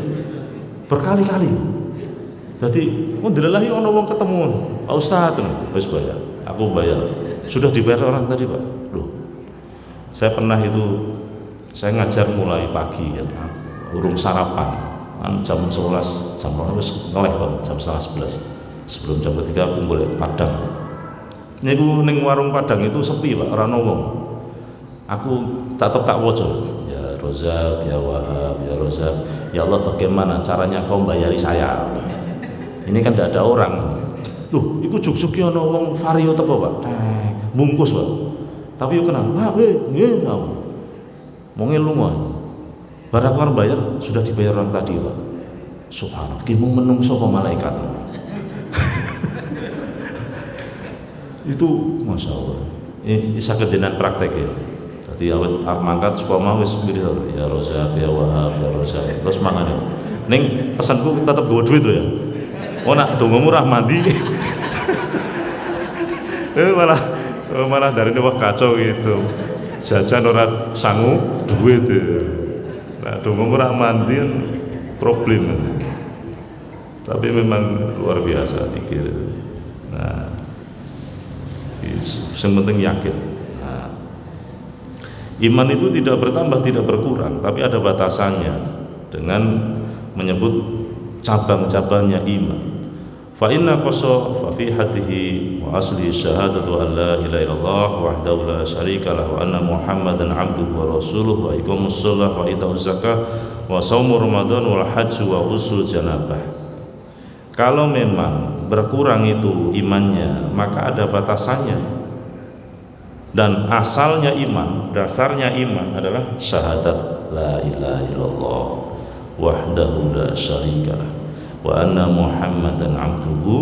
Berkali-kali. Dadi kok delalahi ana wong ketemu. Pak Ustaz, wis bayar. Aku bayar. Sudah dibayar orang tadi, Pak. Loh. Saya pernah itu saya ngajar mulai pagi ya, urung sarapan jam 11 jam wis ngeleh banget jam 11 sebelum jam ketiga aku mulai Padang. Niku ning warung Padang itu sepi Pak, ora ono wong. Aku tetap tak waca. Ya Rozak, ya Wahab, ya Rozak. Ya Allah bagaimana caranya kau bayari saya? Ini kan tidak ada orang. Loh, iku juk-juk ono wong vario teko Pak. Bungkus Pak. Tapi yo kenal, wah, nggih, mau ngelungan. Barang orang bayar sudah dibayar orang tadi, Pak. Subhanallah, ki mung menungso apa malaikat. Itu Masya Allah. Ini saged jenengan praktek ya. Dadi awet arep mangkat supaya mau wis ngene ya Rozak, ya Wahab, ya Rozak. Terus mangane. Ning pesanku tetep gowo duit lho ya. Oh nak dongamu ra mandi. malah dari ini wah kacau gitu, jajan orang sangu duit nah dong murah mandi problem, tapi memang luar biasa dikir. Nah yang penting yakin. Nah, Iman itu tidak bertambah, tidak berkurang, tapi ada batasannya dengan menyebut cabang-cabangnya iman. Fa inna qasa fa fi hatihi wa asli syahadatu an la ilaha illallah wahdahu la syarika lahu wa anna muhammadan abduhu wa rasuluhu wa iqamus shalah wa itauz zakah wa shaumur ramadan wal hajj wa usul janabah. Kalau memang berkurang itu imannya, maka ada batasannya. Dan asalnya iman, dasarnya iman adalah syahadat la ilaha illallah wahdahu la syarikalah wa anna muhammadan abduhu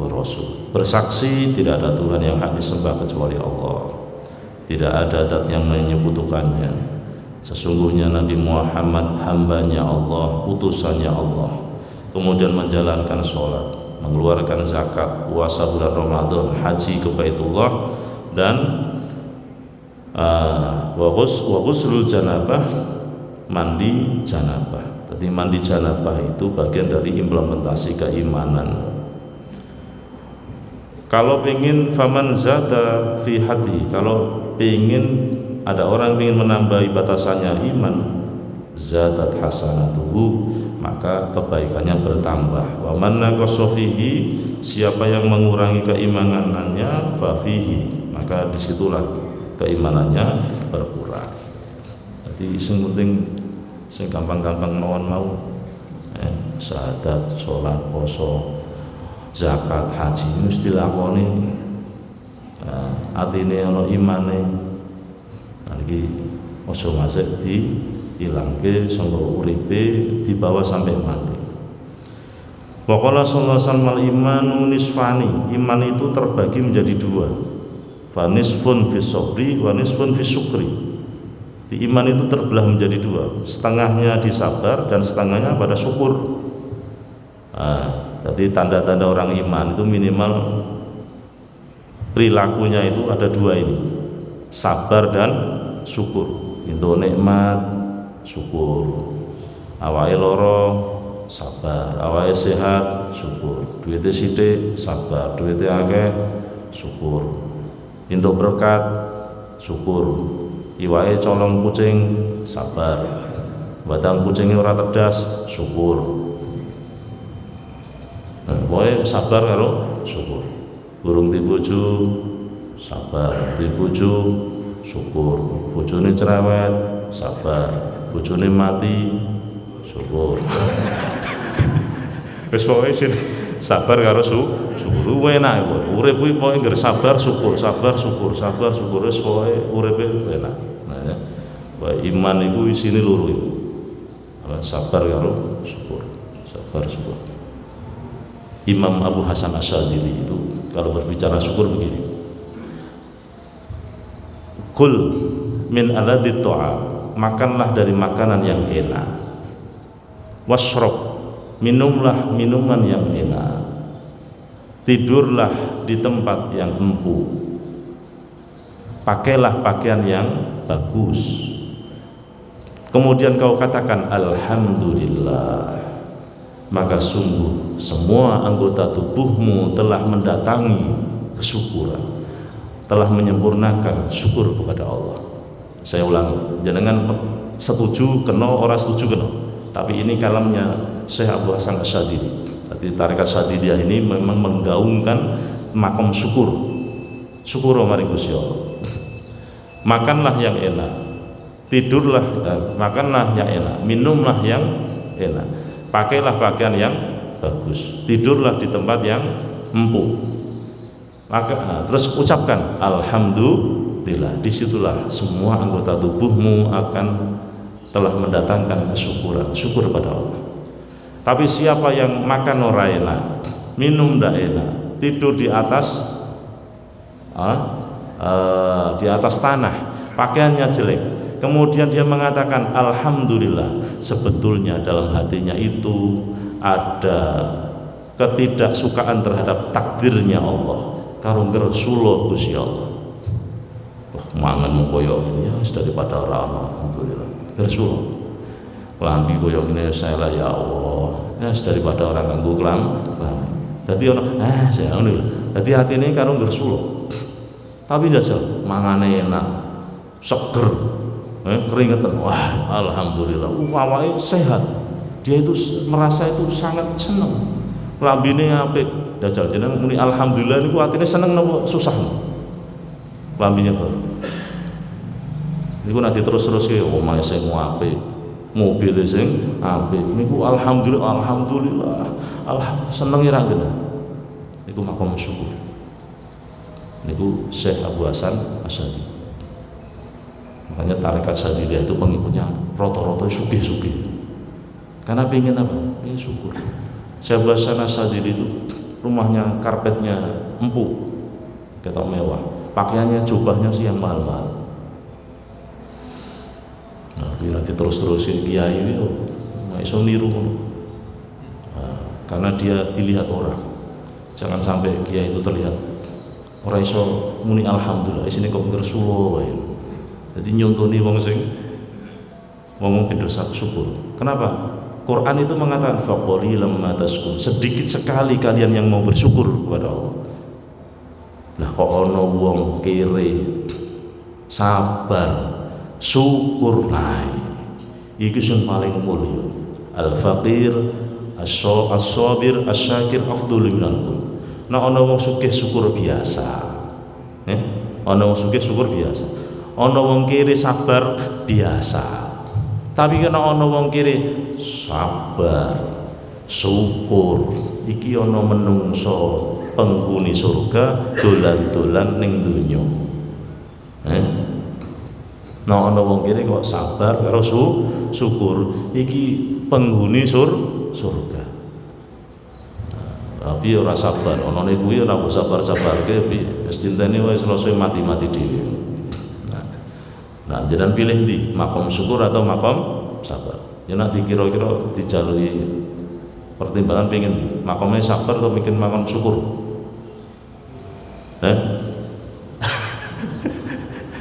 wa rasul. Bersaksi tidak ada Tuhan yang hak disembah kecuali Allah, tidak ada zat yang menyekutukannya. Sesungguhnya Nabi Muhammad hambanya Allah, utusannya Allah. Kemudian menjalankan sholat, mengeluarkan zakat, puasa bulan Ramadan, haji ke Baitullah, dan wa ghuslul janabah, mandi janabah. Jadi mandi janabah itu bagian dari implementasi keimanan. Kalau ingin faman zada fi hati, kalau ingin ada orang ingin menambahi batasannya iman, zadat hasanatuhu, maka kebaikannya bertambah. Wa man naqasa fihi, siapa yang mengurangi keimanannya, fa fihi, maka disitulah keimanannya berkurang. Jadi sing penting sing gampang-gampang mawon mau syahadat, sholat, poso, zakat, haji mesti dilakoni. Atine ana imane. Iki aja masih dihilangke sangka uripe dibawa sampai mati. Waqala sallallahu alaihi wasallam imanu nisfani, iman itu terbagi menjadi dua. Fa nisfun fi sabri wa nisfun fi syukri. Di iman itu terbelah menjadi dua, setengahnya di sabar dan setengahnya pada syukur. Jadi tanda-tanda orang iman itu minimal perilakunya itu ada dua ini, sabar dan syukur. Itu nikmat syukur, awake loro sabar, awake sehat syukur, duitnya sithik sabar, duitnya akeh syukur. Untuk berkat syukur, iwake colong kucing sabar, batang kucingnya ora cerdas syukur. Pokoknya sabar karo syukur. Burung di bojo sabar, di bojo syukur, bojone cerewet sabar, bojone mati syukur. Wis pokoke sing sabar karo syukur enak kok. Urip kuwi pokoke ngger sabar syukur, sabar syukur, sabar syukur, wis pokoke uripe enak. Nah ya. Baik iman iku isine loro iku. Sabar karo syukur, sabar syukur. Imam Abu Hasan Asy'adili itu kalau berbicara syukur begini. Kul min aladit ta'am, makanlah dari makanan yang enak. Washrab, minumlah minuman yang enak. Tidurlah di tempat yang empuk. Pakailah pakaian yang bagus. Kemudian kau katakan alhamdulillah. Maka sungguh semua anggota tubuhmu telah mendatangi kesyukuran, telah menyempurnakan syukur kepada Allah. Saya ulangi, jangan setuju kena, orang setuju kena. Tapi ini kalamnya Syekh Abu Hasan Asy'adili. Jadi tarekat Syadiliyah ini memang menggaungkan makom syukur. Syukur maring Gusti Allah. Makanlah yang enak, tidurlah, makanlah yang enak, minumlah yang enak. Pakailah pakaian yang bagus, tidurlah di tempat yang empuk. Maka terus ucapkan alhamdulillah. Disitulah semua anggota tubuhmu akan telah mendatangkan kesyukuran, syukur pada Allah. Tapi siapa yang makan ora enak, minum ndak enak, tidur di atas tanah, pakaiannya jelek, kemudian dia mengatakan alhamdulillah, sebetulnya dalam hatinya itu ada ketidaksukaan terhadap takdirnya Allah. Karo ngersulo Gusti Allah. Mangan mung koyo ngene ya daripada ora ana, alhamdulillah. Ngersulo. Klambi koyo ngene saya ya Allah. Ya daripada orang ganggu klambi. Dadi ono saya ngono. Dadi atine karo ngersulo. Tapi jajal mangane enak, seger, keringetan, wah alhamdulillah, awake sehat. Dia itu merasa itu sangat senang. Klambine apik, jajal jeneng muni alhamdulillah niku atine seneng napa susah. Klambinya kok. Niku nek diterus-teruske omahe sing apik, mobil sing apik. Niku alhamdulillah, alhamdulillah. Seneng ira ngene. Niku makom syukur. Niku Syekh Abu Hasan Asy'ari. Makanya tarekat Syadziliyah itu pengikutnya rata-rata sugih-sugih. Karena pengen apa? Pengen syukur. Syekh Abu Hasan Asy'ari itu rumahnya karpetnya empuk, ketok mewah. Pakaiannya jubahnya sih yang mahal-mahal. Nah, bila terus-terusin kiai itu nggak iso niru. Karena dia dilihat orang. Jangan sampai kiai itu terlihat orang iso muni alhamdulillah isine kok ngersulo wae. Jadi nyontoni wong sing ngomong dosa syukur. Kenapa? Quran itu mengatakan faqalilam ma tashkur. Sedikit sekali kalian yang mau bersyukur kepada Allah. Lah kok ana wong kere sabar syukur naik. Iku sing paling mulya. Al-faqir as-sabir as-syakir afdhalu minal kul. Nah ana wong sugih syukur biasa. Ana wong sugih syukur biasa. Ana wong kere sabar biasa. Tapi kena ana wong kere sabar syukur iki ana menungso penghuni surga dolan-dolan ning donya. Nah ana wong kere kok sabar karo syukur iki penghuni surga. Tapi ora sabar, onone kuwi ora mbok sabar-sabarke piye. Wis dinteni wae selesai mati-mati dhewe. Nah, jenengan pilih ndi? Makom syukur atau makom sabar? Ya nak dikira-kira dijalui pertimbangan pengen ndi? Makomnya sabar atau bikin makom syukur?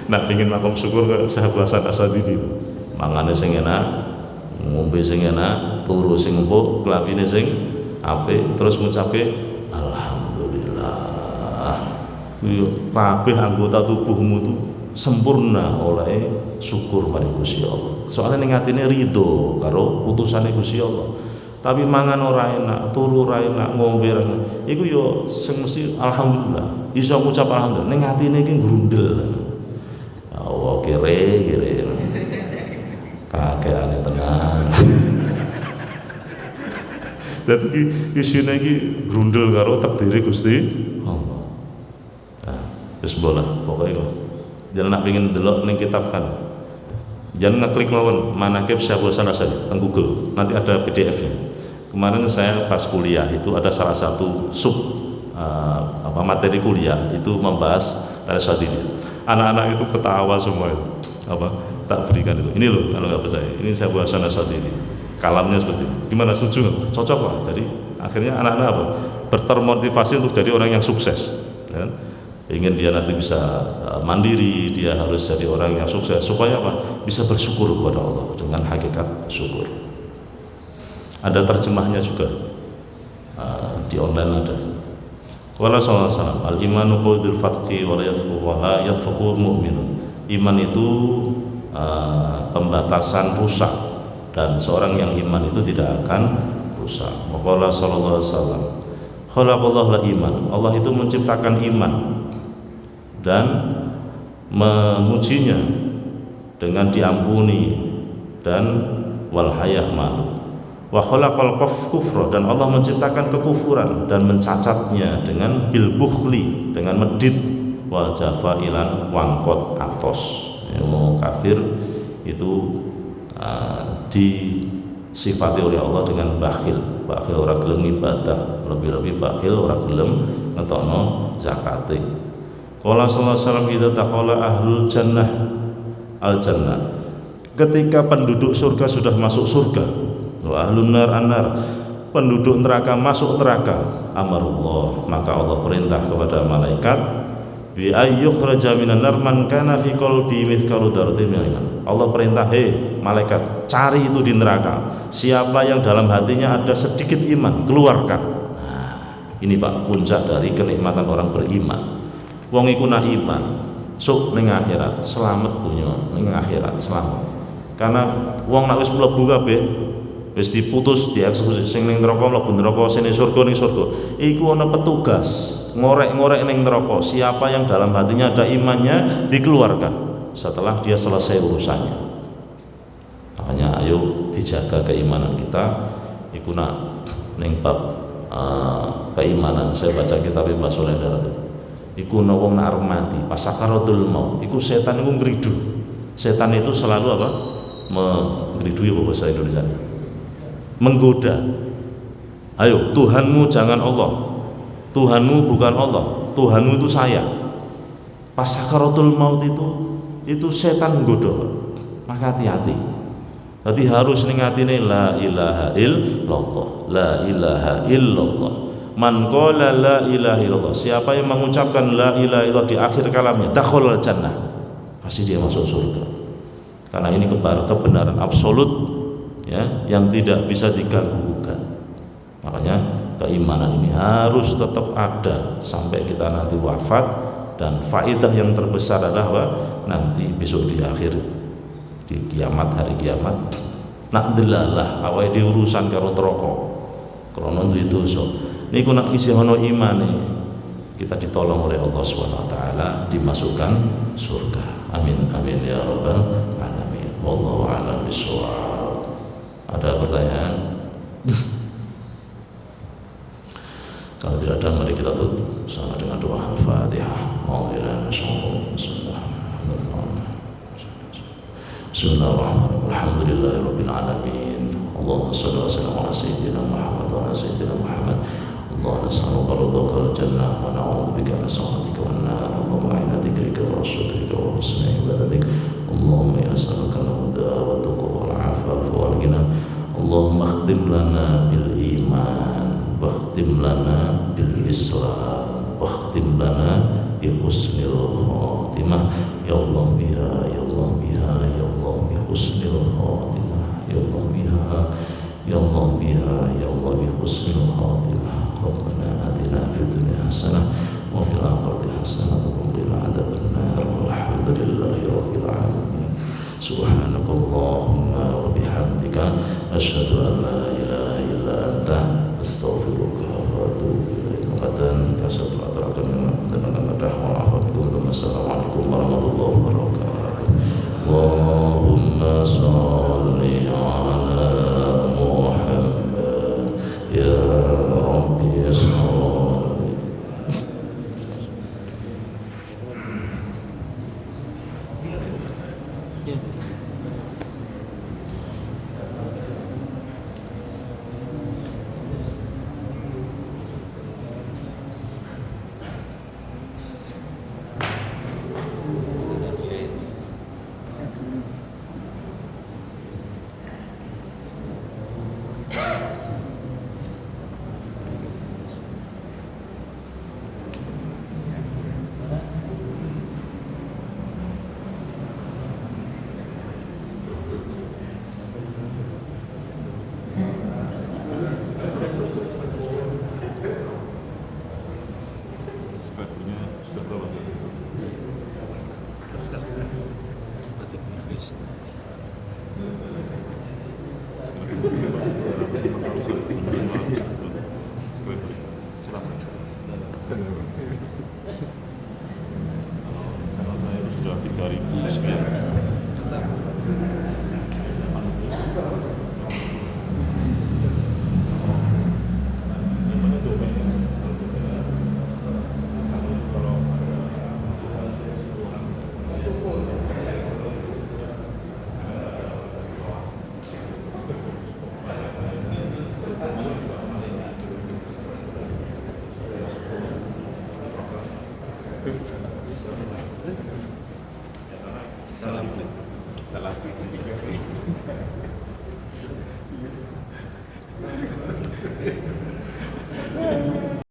Nak pengen makom syukur ke Syekh Hasan Asy'ari. Mangane sing enak, ngombe sing enak, turu sing empuk, klambine sing apik, terus ngucapke alhamdulillah. Kuwi kabeh anggota tubuhmu tuh sempurna oleh syukur maring Gusti Allah. Soalnya ning atine ridho karo putusane Gusti Allah. Tapi mangan ora enak, turu ora enak, ngombe ora enak. Iku yo sing mesti alhamdulillah. Iso ngucap alhamdulillah ning atine iki grundel. Allah kere. Kakeane tenan. Dadi isine iki grundel karo takdire Gusti Allah. Nah, wis bola pokoke kok. Jangan nak pengen delok ning kitab kan. Jangan ngeklik mawon manaqib Syekh Abu Hasan Asy'ari di Google. Nanti ada PDF-nya. Kemarin saya pas kuliah itu ada salah satu materi kuliah itu membahas tarekat Syadziliyah. Anak-anak itu ketawa semua itu. Tak berikan itu. Ini loh kalau nggak percaya. Ini Syekh Abu Hasan Asy'ari. Kalamnya seperti ini. Gimana, setuju nggak? Cocok Pak. Jadi akhirnya anak-anak termotivasi untuk jadi orang yang sukses. Kan? Ingin dia nanti bisa mandiri, dia harus jadi orang yang sukses supaya apa? Bisa bersyukur kepada Allah dengan hakikat syukur. Ada terjemahnya juga di online ada. Qala sallallahu alaihi wasallam, al-imanu qaidul fatqi wa la yadfuqu mu'minun. Iman itu pembatasan rusak dan seorang yang iman itu tidak akan rusak. Qala sallallahu alaihi wasallam, khalaqallahu iman. Allah itu menciptakan iman dan memujinya dengan diampuni dan wal haya' malu. Wa khalaqal kufra, dan Allah menciptakan kekufuran dan mencacatnya dengan bil bukhli, dengan medit, wal jafailan wangkot atos. Kafir itu disifati oleh Allah dengan bakhil ora gelem ibadah, lebih-lebih bakhil ora gelem ngetokno zakate. Qala sallallahu alaihi wasallam idza dakhala ahlul jannah al-jannah. Ketika penduduk surga sudah masuk surga, wa ahlun nar an-nar, penduduk neraka masuk neraka, amarullah, maka Allah perintah kepada malaikat bi ayyukhraja minan nar man kana fi qalbi mithqalu dzarratin min iman. Allah perintah, malaikat, cari itu di neraka siapa yang dalam hatinya ada sedikit iman, keluarkan. Nah, ini Pak puncak dari kenikmatan orang beriman. Wong iku nak iman, sok ning akhirat selamat dunya, ning akhirat selamat. Karena wong nek wis mlebu kabeh wis diputus dieksekusi, sing ning neraka mlebu neraka, sing ning surga ning surga. Iku ana petugas ngorek-ngorek ning neraka, siapa yang dalam hatinya ada imannya dikeluarkan setelah dia selesai urusannya. Makanya ayo dijaga keimanan kita. Iku nak ning bab keimanan saya baca kitab Mbah Soleh Darat. Iku ana wong nak arep mati pas sakaratul maut, iku setan iku ngridu. Setan itu selalu apa? Mengridu ya bahasa Indonesia. Menggoda. Ayo, Tuhanmu jangan Allah. Tuhanmu bukan Allah. Tuhanmu itu saya. Pas sakaratul maut itu setan nggoda. Maka hati-hati. Jadi harus ning atine la ilaha illallah, la ilaha illallah. Man qala la ilaha illallah, siapa yang mengucapkan la ilaha illallah di akhir kalamnya, dakhalal jannah, pasti dia masuk surga. Karena ini kebenaran absolut ya, yang tidak bisa diganggu-gugat. Makanya keimanan ini harus tetap ada sampai kita nanti wafat, dan faidah yang terbesar adalah apa? Nanti besok di akhir di kiamat, hari kiamat nak delalah awake dhewe urusan karo neraka krana duwe dosa niku nak isih ana imane kita ditolong oleh Allah Subhanahu wa taala dimasukkan surga. Amin amin ya rabbal alamin. Wallahu a'lam bishawab. Ada pertanyaan? Kalau tidak ada, mari kita tutup sama dengan doa Al-Fatihah. Bismillahirrahmanirrahim. Alhamdulillahirabbil alamin. Allahumma shalli wa sallim ala sayyidina Muhammad wa ala sayyidina Muhammad. Allahumma nas'aluka ridhakal jannah wa na'udzubika min sakhatika wan nar. Allahumma inna dzikrika wa syukrika wa husni ibadatik. Allahumma nas'aluka al-huda wa tuqa wal 'afafa wal ghina. Allahumma khtim lana bil iman wa khtim lana bil islam wa khtim lana bi husnil khatimah. Ya Allah biha, ya Allah biha, ya Allah bi husnil khatimah. Ya Allah biha, ya Allah biha, ya Allah bi husnil khatimah. Rabbana atina fid dunya hasanah wa fil akhirati hasanah wa qina adzaban nar. Walhamdulillahi rabbil alamin. Subhanakallahumma wa bihamdika asyhadu an la ilaha illa anta astaghfiruka wa atubu ilaik. Muqaddan kasatul atrakan dan Assalamualaikum warahmatullahi wabarakatuh. Allahumma sholli ala Muhammad ya Rabbi sholli. Sudah 3.000 sekian. Salam.